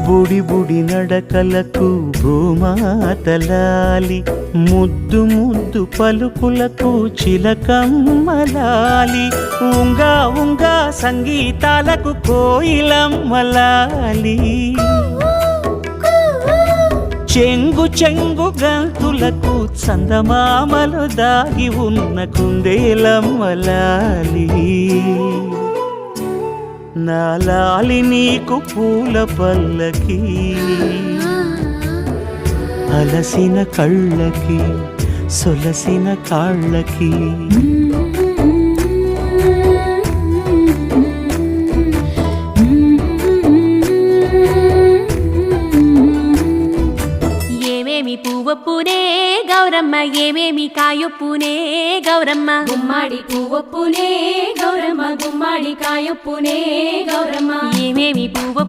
బుడి బుడి నడకలకు భూమాతలాలి, ముద్దు ముద్దు పలుకులకు చిలకమ్మలాలి, ఉంగా ఉంగా సంగీతాలకు కోయిలమ్మలాలి, చెంగు చెంగు గంతులకు చందమామలు దాగి ఉన్న కుందేలమ్మలాలి. నాలాలి నీకు పూల పల్లకి, అలసిన కళ్ళకి సొలసిన కాళ్ళకి. ఏమేమి పువ్వొప్పునే గౌరమ్మ, ఏమేమి కాయొప్పునే గౌరమ్మ, గుమ్మాడి పువ్వొప్పునే గౌరమ్మ, గుమ్మాడి కాయొప్పునే గౌరమ్మ. ఏమేమి పువ్వు